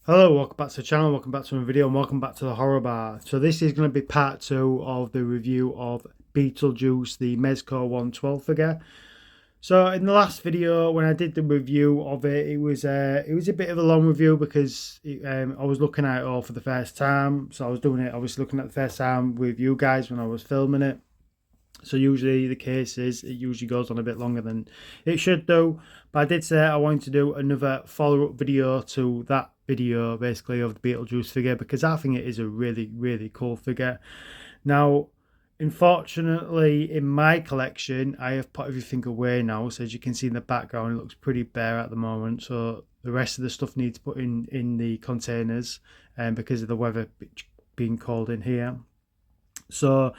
Hello, welcome back to the channel, welcome back to my video, and welcome back to the horror bar. So this is going to be part 2 of the review of Beetlejuice, the Mezco 112 figure. So in the last video, when I did the review of it, it was a bit of a long review because I was looking at it all for the first time. So I was doing it, obviously looking at the first time with you guys when I was filming it. So usually the case is it usually goes on a bit longer than it should do. But I did say I wanted to do another follow-up video to that video basically of the Beetlejuice figure because I think it is a really cool figure. Now, unfortunately in my collection I have put everything away now, so as you can see in the background it looks pretty bare at the moment, so the rest of the stuff needs put in the containers because of the weather being cold in here. So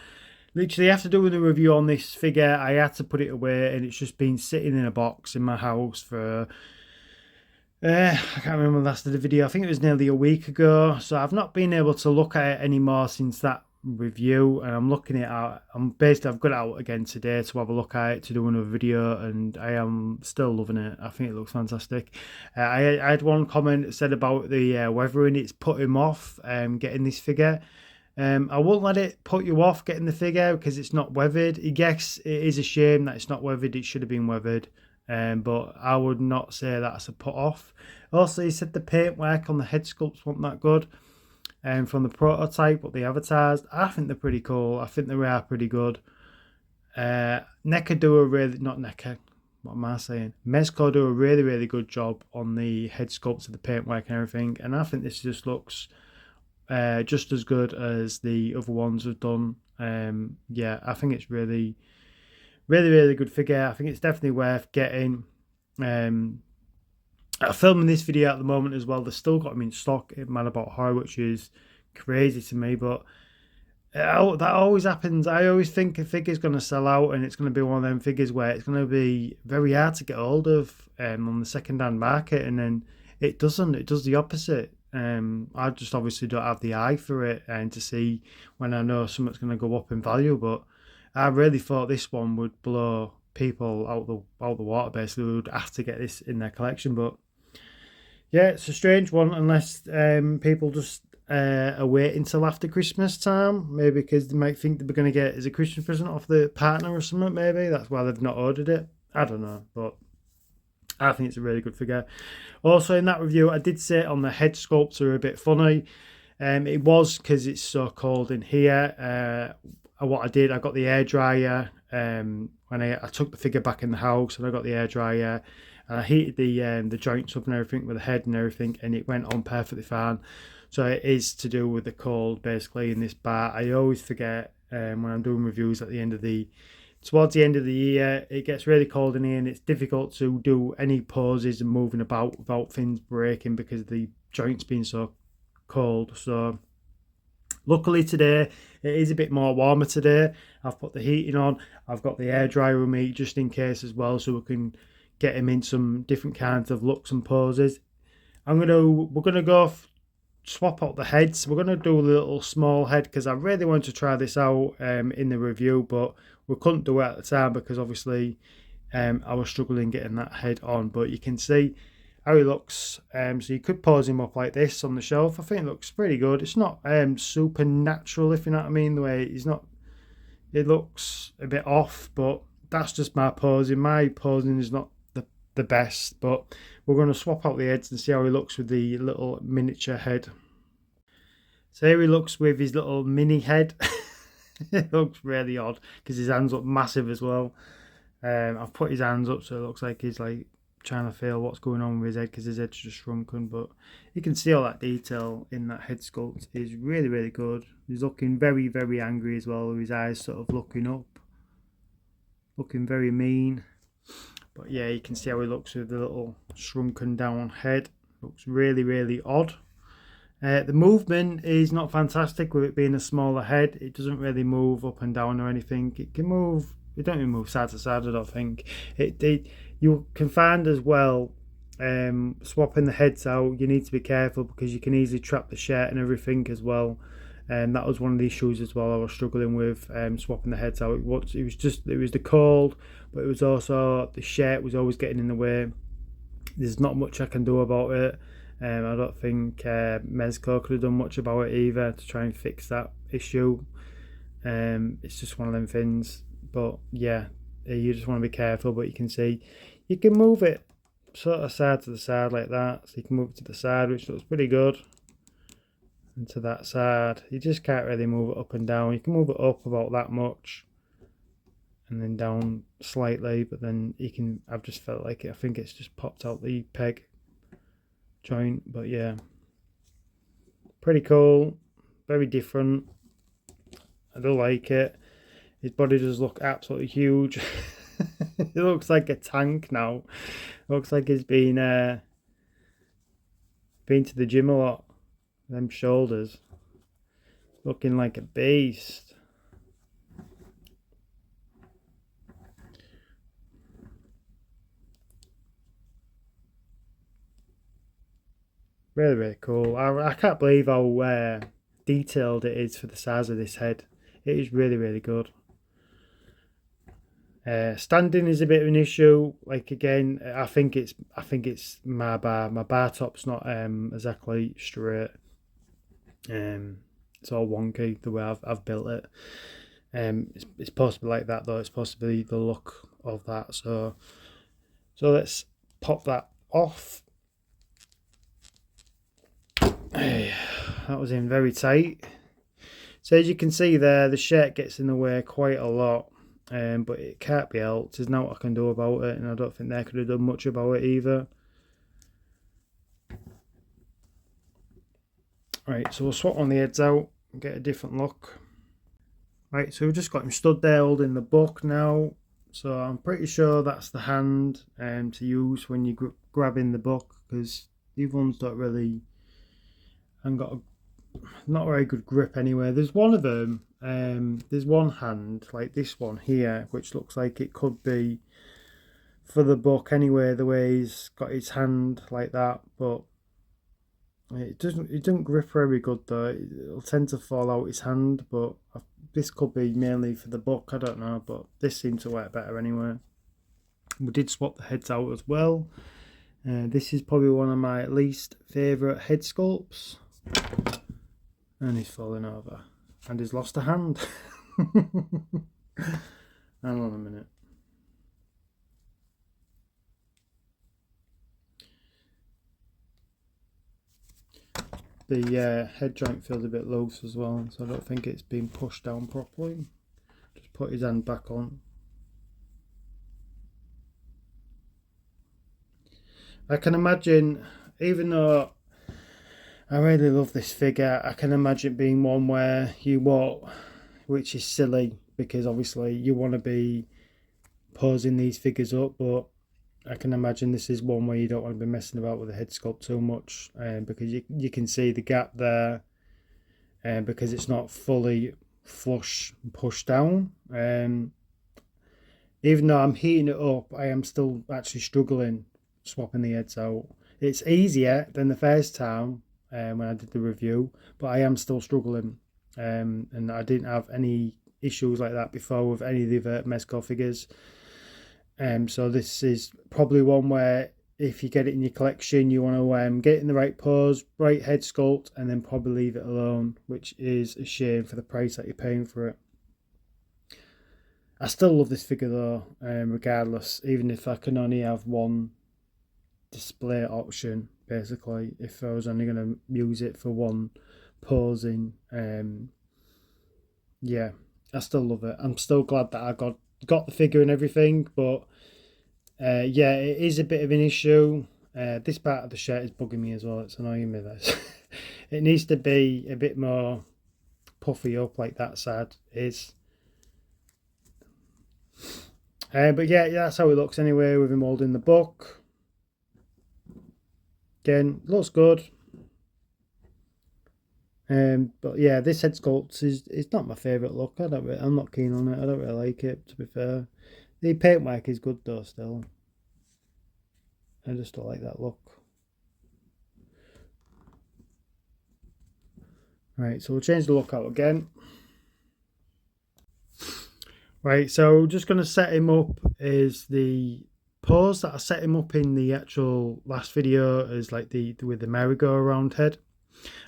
literally after doing the review on this figure I had to put it away, and it's just been sitting in a box in my house for I can't remember the last of the video. I think it was nearly a week ago, so I've not been able to look at it anymore since that review, and I'm looking it out. I've got it out again today to have a look at it, to do another video, and I am still loving it. I think it looks fantastic. I had one comment that said about the weathering, it's put him off getting this figure. I won't let it put you off getting the figure because it's not weathered. Yes, it is a shame that it's not weathered. It should have been weathered. But I would not say that's a put off. Also, he said the paintwork on the head sculpts weren't that good. From the prototype, what they advertised, I think they're pretty cool. I think they are pretty good. NECA do a really, not NECA, what am I saying? Mezco do a really good job on the head sculpts of the paintwork and everything. And I think this just looks just as good as the other ones have done. Yeah, I think it's really good figure. I think it's definitely worth getting. I'm filming this video at the moment as well. They've still got them in stock at Mad About Horror, which is crazy to me, but that always happens. I always think a figure's going to sell out, and it's going to be one of them figures where it's going to be very hard to get hold of on the second-hand market, and then it doesn't. It does the opposite. I just obviously don't have the eye for it and to see when I know something's going to go up in value, but I really thought this one would blow people out the water. Basically, we would have to get this in their collection. But yeah, it's a strange one unless people just are waiting till after Christmas time. Maybe because they might think they're going to get it as a Christmas present off the partner or something. Maybe that's why they've not ordered it. I don't know, but I think it's a really good figure. Also, in that review, I did say on the head sculpts are a bit funny. It was because it's so cold in here. What I did, I got the air dryer when I took the figure back in the house, and I got the air dryer and I heated the joints up and everything with the head and everything, and it went on perfectly fine. So it is to do with the cold basically in this bar. I always forget when I'm doing reviews at the end of towards the end of the year, it gets really cold in here and it's difficult to do any poses and moving about without things breaking because of the joints being so cold. So luckily today it is a bit more warmer today. I've put the heating on. I've got the air dryer with me just in case as well, so we can get him in some different kinds of looks and poses. We're gonna go swap out the heads. We're gonna do a little small head because I really want to try this out in the review, but we couldn't do it at the time because obviously I was struggling getting that head on. But you can see how he looks. So you could pose him up like this on the shelf. I think it looks pretty good. It's not super natural, if you know what I mean. The way he's not, it looks a bit off, but that's just my posing. My posing is not the best, but we're going to swap out the heads and see how he looks with the little miniature head. So here he looks with his little mini head. It looks really odd because his hands look massive as well. I've put his hands up so it looks like he's like trying to feel what's going on with his head because his head's just shrunken, but you can see all that detail in that head sculpt is really good. He's looking very angry as well, with his eyes sort of looking up, looking very mean. But yeah, you can see how he looks with the little shrunken down head. Looks really odd. The movement is not fantastic with it being a smaller head. It doesn't really move up and down or anything. It can move, it don't even move side to side, I don't think. You can find as well, swapping the heads out, you need to be careful because you can easily trap the shirt and everything as well. And that was one of the issues as well I was struggling with, swapping the heads out. It was the cold, but it was also the shirt was always getting in the way. There's not much I can do about it. I don't think Mezco could have done much about it either to try and fix that issue. It's just one of them things. But yeah, you just want to be careful. But you can see you can move it sort of side to the side like that. So you can move it to the side, which looks pretty good. And to that side, you just can't really move it up and down. You can move it up about that much and then down slightly, but then you can, I've just felt like it, I think it's just popped out the peg joint. But yeah, pretty cool, very different. I do like it. His body does look absolutely huge. It looks like a tank now. Looks like he's been to the gym a lot. Them shoulders looking like a beast. Really, really cool. I can't believe how detailed it is for the size of this head. It is really, really good. Standing is a bit of an issue. Like again, I think it's my bar. My bar top's not exactly straight. It's all wonky the way I've built it. It's supposed to be like that though. It's supposed to be the look of that. So let's pop that off. That was in very tight. So as you can see there, the shirt gets in the way quite a lot. But it can't be helped. There's nothing I can do about it, and I don't think they could have done much about it either. Right, so we'll swap on the heads out and get a different look. Right, so we've just got him stood there holding the book now. So I'm pretty sure that's the hand to use when you're grabbing the book, because these ones don't really, I've got not very good grip anyway. There's one of them, there's one hand like this one here, which looks like it could be for the book anyway, the way he's got his hand like that, but it doesn't grip very good though. It'll tend to fall out his hand, but this could be mainly for the book, I don't know, but this seems to work better anyway. We did swap the heads out as well. This is probably one of my least favourite head sculpts. And he's falling over. And he's lost a hand. Hang on a minute. The head joint feels a bit loose as well, so I don't think it's been pushed down properly. Just put his hand back on. I can imagine, even though I really love this figure, I can imagine it being one where you walk, which is silly because obviously you want to be posing these figures up, but I can imagine this is one where you don't want to be messing about with the head sculpt too much, because you can see the gap there, because it's not fully flush and pushed down. Even though I'm heating it up, I am still actually struggling swapping the heads out. It's easier than the first time when I did the review, but I am still struggling, and I didn't have any issues like that before with any of the other Mezco figures. So this is probably one where if you get it in your collection, you want to get it in the right pose, right head sculpt, and then probably leave it alone, which is a shame for the price that you're paying for it. I still love this figure though, regardless, even if I can only have one display option, basically, if I was only going to use it for one posing. Yeah, I still love it. I'm still glad that I got the figure and everything, but yeah, it is a bit of an issue. This part of the shirt is bugging me as well. It's annoying me, this. It needs to be a bit more puffy up like that side is. But yeah, that's how it looks anyway with him holding the book. Again, looks good. But yeah, this head sculpt is not my favourite look. I'm not keen on it. I don't really like it, to be fair. The paintwork is good though still. I just don't like that look. Right, so we'll change the look out again. Right, so just going to set him up as the suppose that I set him up in the actual last video as like with the merry-go-round head.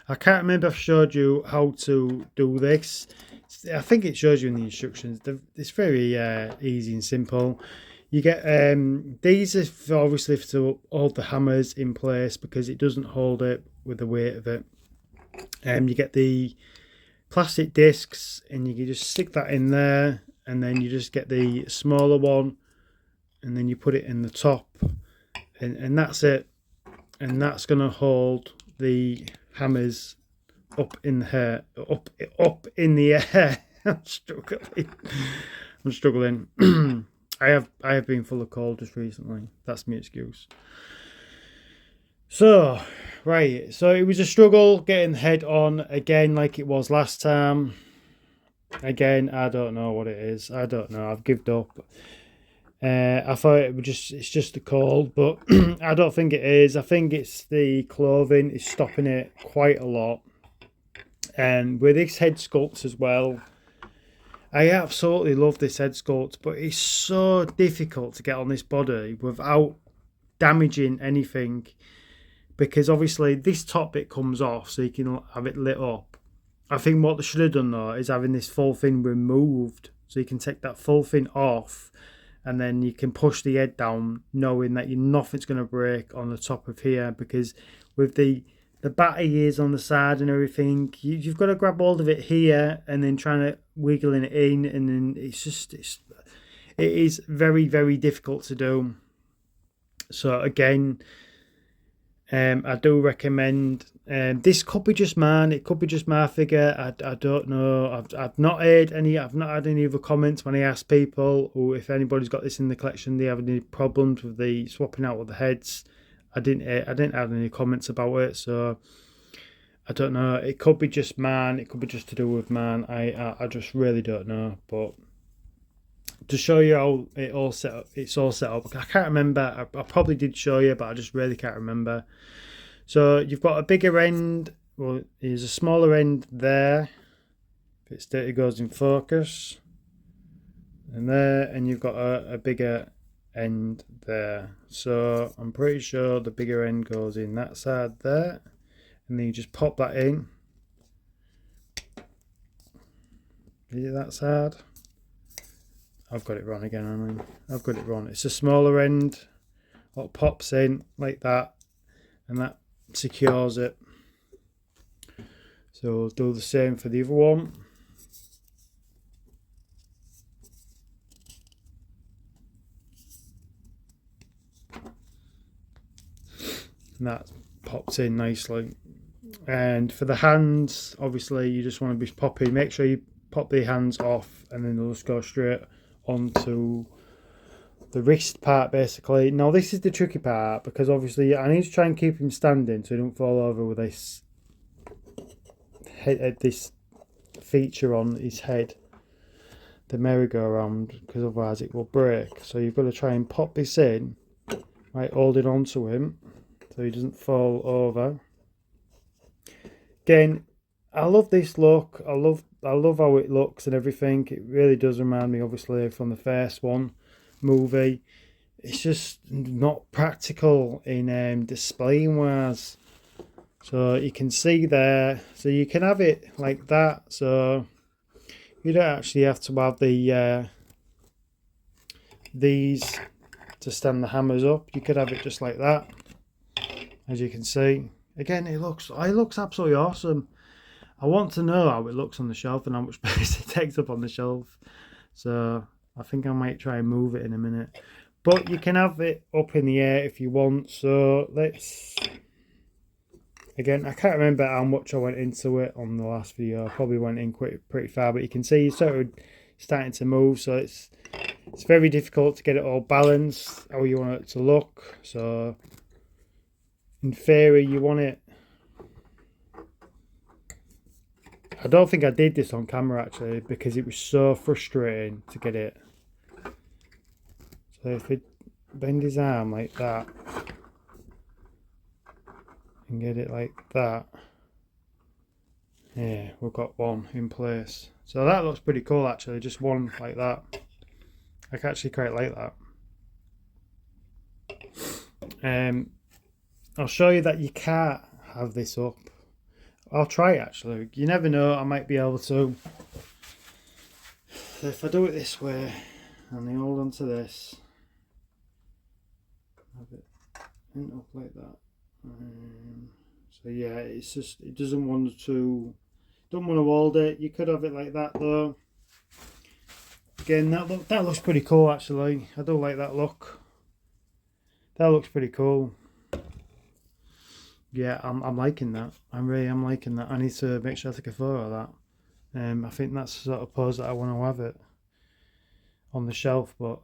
I can't remember if I showed you how to do this. I think it shows you in the instructions. It's very easy and simple. You get these are obviously to hold the hammers in place because it doesn't hold it with the weight of it. You get the plastic discs and you can just stick that in there, and then you just get the smaller one and then you put it in the top, and that's it. And that's going to hold the hammers up in the air, up in the air. I'm struggling. I have been full of cold just recently. That's my excuse. So right, so it was a struggle getting the head on again like it was last time. Again, I don't know what it is. I don't know. I've given up. I thought it's just the cold, but I don't think it is. I think it's the clothing is stopping it quite a lot. And with this head sculpt as well, I absolutely love this head sculpt, but it's so difficult to get on this body without damaging anything, because obviously this top bit comes off so you can have it lit up. I think what they should have done though is having this full thing removed, so you can take that full thing off and then you can push the head down knowing that nothing's going to break on the top of here, because with the batty ears on the side and everything, you've got to grab hold of it here and then trying to wiggling it in, and then it is very, very difficult to do. So again, I do recommend, this could be just mine, it could be just my figure, I don't know. I've not had any other comments when I ask people, or if anybody's got this in the collection, they have any problems with the swapping out with the heads. I didn't have any comments about it, so I don't know. It could be just mine, it could be just to do with mine. I just really don't know. But to show you how it's all set up, I can't remember. I probably did show you, but I just really can't remember. So you've got a bigger end. Well, there's a smaller end there. If it goes in focus, and there, and you've got a bigger end there. So I'm pretty sure the bigger end goes in that side there, and then you just pop that in. Is it that side? I've got it wrong again. I've got it wrong. It's a smaller end what pops in like that, and that secures it. So we'll do the same for the other one. And that pops in nicely. And for the hands, obviously you just want to be popping, make sure you pop the hands off, and then they'll just go straight onto the wrist part basically. Now this is the tricky part, because obviously I need to try and keep him standing so he don't fall over with this feature on his head, the merry-go-round, because otherwise it will break. So you've got to try and pop this in, right, holding on to him so he doesn't fall over. Again, I love this look. I love how it looks and everything. It really does remind me obviously from the first one movie. It's just not practical in displaying wise. So you can see there, so you can have it like that, so you don't actually have to have the these to stand the hammers up. You could have it just like that, as you can see. Again, it looks absolutely awesome. I want to know how it looks on the shelf and how much space it takes up on the shelf. So I think I might try and move it in a minute. But you can have it up in the air if you want. So let's... Again, I can't remember how much I went into it on the last video. I probably went in pretty far, but you can see it's sort of starting to move. So it's very difficult to get it all balanced, how you want it to look. So in theory, you want it... I don't think I did this on camera actually, because it was so frustrating to get it. So if it bend his arm like that and get it like that, yeah, we've got one in place. So that looks pretty cool actually, just one like that. I actually quite like that. I'll show you that you can't have this up. I'll try it actually. You never know, I might be able to. So if I do it this way and I hold on to this, have it end up like that. So yeah, it's just, it doesn't want to hold it. You could have it like that though. Again, that looks pretty cool actually. I do like that look. That looks pretty cool. Yeah, I'm liking that. I really am liking that. I need to make sure I take a photo of that. I think that's the sort of pose that I want to have it on the shelf, but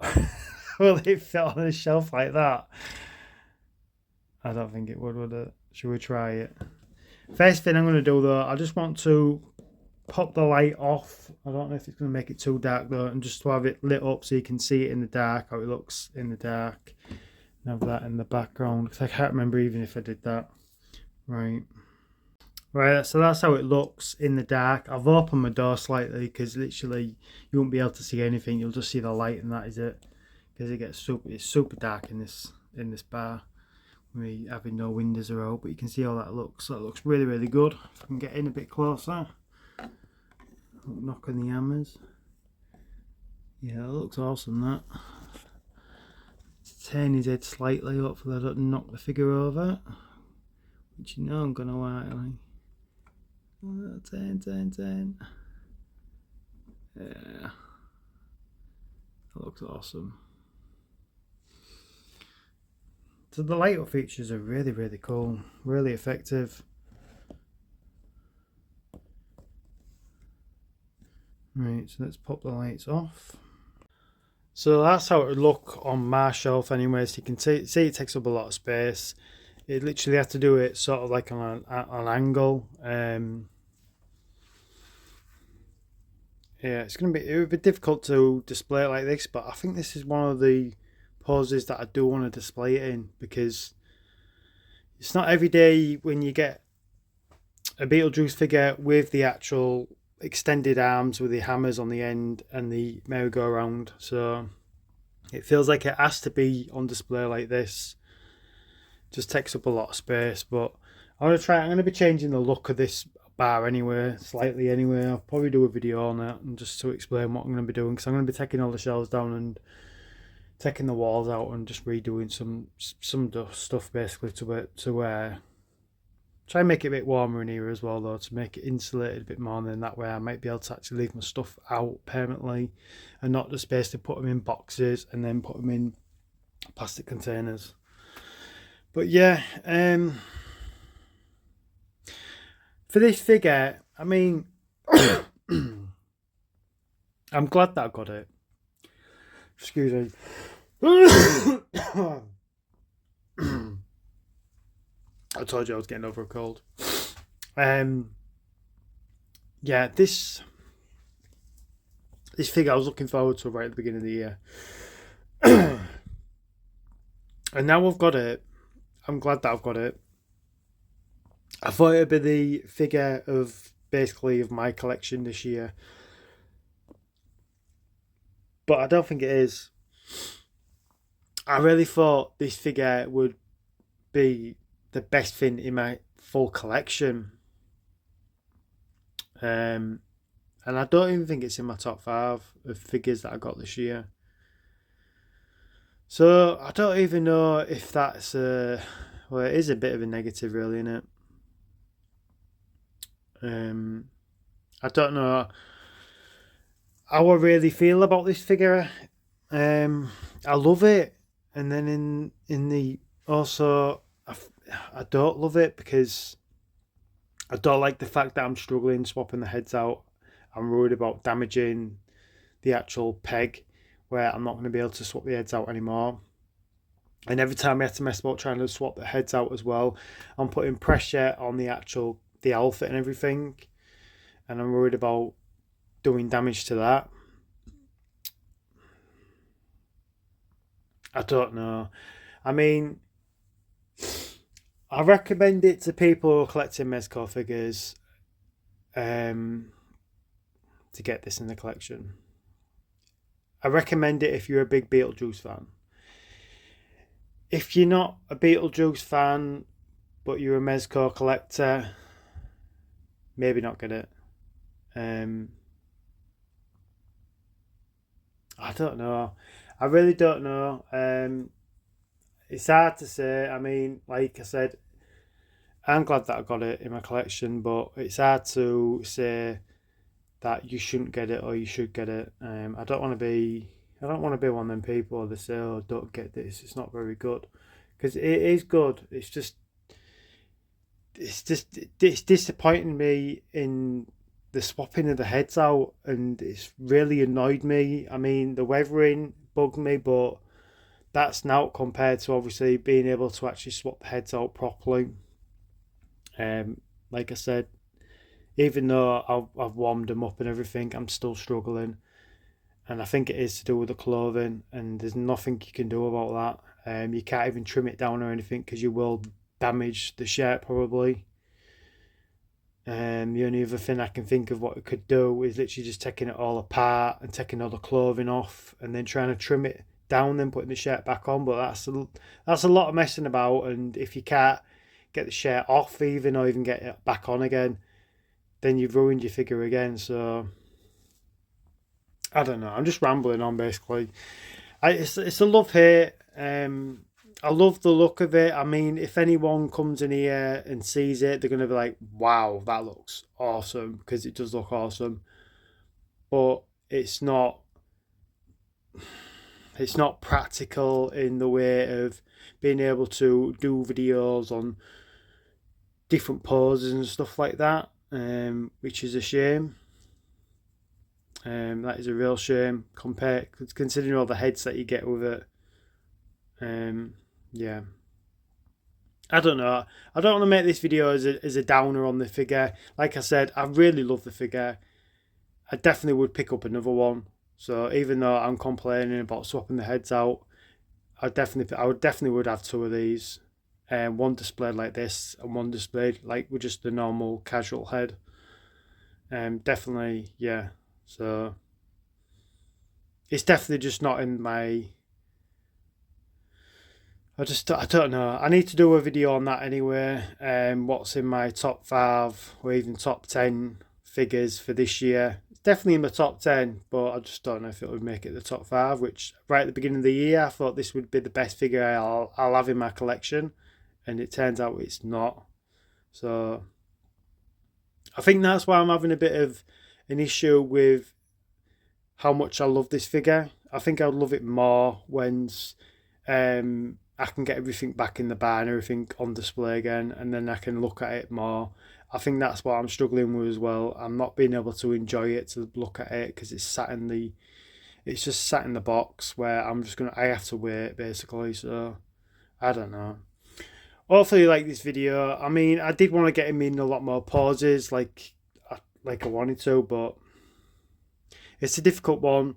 will it fit on the shelf like that? I don't think it would it? Should we try it? First thing I'm going to do though, I just want to pop the light off. I don't know if it's going to make it too dark though, and just to have it lit up so you can see it in the dark, how it looks in the dark. And have that in the background, because I can't remember even if I did that. Right, so that's how it looks in the dark. I've opened my door slightly because literally you won't be able to see anything. You'll just see the light and that is it, because it's super dark in this bar. We having no windows are out, but you can see how that looks. That looks really, really good. If I can get in a bit closer, knock on the hammers. Yeah, that looks awesome. That. Turn his head slightly. Hopefully, I don't knock the figure over. Which you know I'm gonna like. Turn. Yeah, that looks awesome. So the light up features are really, really cool, really effective. Right, so let's pop the lights off. So that's how it would look on my shelf anyway. So you can see it takes up a lot of space. You literally have to do it sort of like on an angle. Yeah, it would be difficult to display it like this, but I think this is one of the poses that I do want to display it in, because it's not every day when you get a Beetlejuice figure with the actual extended arms with the hammers on the end and the merry-go-round. So it feels like it has to be on display like this. Just takes up a lot of space, but I'm going to be changing the look of this bar anyway, slightly anyway. I'll probably do a video on it and just to explain what I'm going to be doing, because I'm going to be taking all the shelves down and taking the walls out and just redoing some stuff basically to try and make it a bit warmer in here as well though, to make it insulated a bit more, and then that way I might be able to actually leave my stuff out permanently and not the space to put them in boxes and then put them in plastic containers. But yeah, for this figure, I mean, I'm glad that I got it. Excuse me. I told you I was getting over a cold. Yeah, this figure I was looking forward to right at the beginning of the year. And now I've got it. I'm glad that I've got it. I thought it'd be the figure of my collection this year, but I don't think it is. I really thought this figure would be the best thing in my full collection, and I don't even think it's in my top 5 of figures that I got this year. So I don't even know if that's well, it is a bit of a negative really, isn't it? I don't know how I really feel about this figure. I love it, and then in the also I don't love it, because I don't like the fact that I'm struggling swapping the heads out. I'm worried about damaging the actual peg, where I'm not going to be able to swap the heads out anymore. And every time I have to mess about trying to swap the heads out as well, I'm putting pressure on the outfit and everything, and I'm worried about doing damage to that. I don't know. I mean, I recommend it to people who are collecting Mezco figures, to get this in the collection. I recommend it if you're a big Beetlejuice fan. if you're not a Beetlejuice fan but you're a Mezco collector, maybe not get it. I don't know. I really don't know. It's hard to say. I mean, like I said, I'm glad that I got it in my collection, but it's hard to say that you shouldn't get it or you should get it. I don't want to be. I don't want to be one of them people that say, "Oh, don't get this. It's not very good," because it is good. It's disappointing me in the swapping of the heads out, and it's really annoyed me. I mean, the weathering bugged me, but that's now compared to obviously being able to actually swap the heads out properly. Like I said, even though I've warmed them up and everything, I'm still struggling, and I think it is to do with the clothing. And there's nothing you can do about that. You can't even trim it down or anything because you will damage the shirt probably. The only other thing I can think of what it could do is literally just taking it all apart and taking all the clothing off and then trying to trim it down, then putting the shirt back on. But that's a lot of messing about, and if you can't get the shirt off even or even get it back on again, then you've ruined your figure again. So I don't know. I'm just rambling on basically. It's a love hate. I love the look of it. I mean, if anyone comes in here and sees it, they're gonna be like, "Wow, that looks awesome," because it does look awesome. But it's not. It's not practical in the way of being able to do videos on different poses and stuff like that, which is a shame. That is a real shame compared considering all the heads that you get with it. Yeah, I don't know. I don't want to make this video as a downer on the figure. Like I said, I really love the figure. I definitely would pick up another one. So even though I'm complaining about swapping the heads out, I would definitely have two of these. One displayed like this and one displayed like with just the normal casual head. Definitely, yeah. So it's definitely just not in my. I don't know. I need to do a video on that anyway. What's in my top 5 or even top 10 figures for this year? It's definitely in the top 10, but I just don't know if it would make it the top 5. Which right at the beginning of the year, I thought this would be the best figure I'll have in my collection, and it turns out it's not. So I think that's why I'm having a bit of an issue with how much I love this figure. I think I'd love it more when I can get everything back in the bar and everything on display again, and then I can look at it more. I think that's what I'm struggling with as well. I'm not being able to enjoy it, to look at it, because it's just sat in the box where I have to wait basically. So I don't know. Hopefully you like this video. I mean, I did want to get him in a lot more pauses like I wanted to, but it's a difficult one,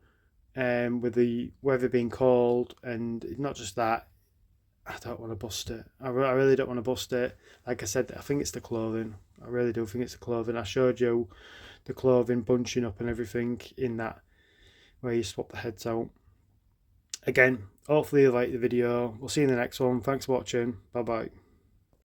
with the weather being cold, and not just that. I don't want to bust it. I really don't want to bust it. Like I said, I think it's the clothing. I really do think it's the clothing. I showed you the clothing bunching up and everything in that where you swap the heads out. Again, hopefully you like the video. We'll see you in the next one. Thanks for watching. Bye bye.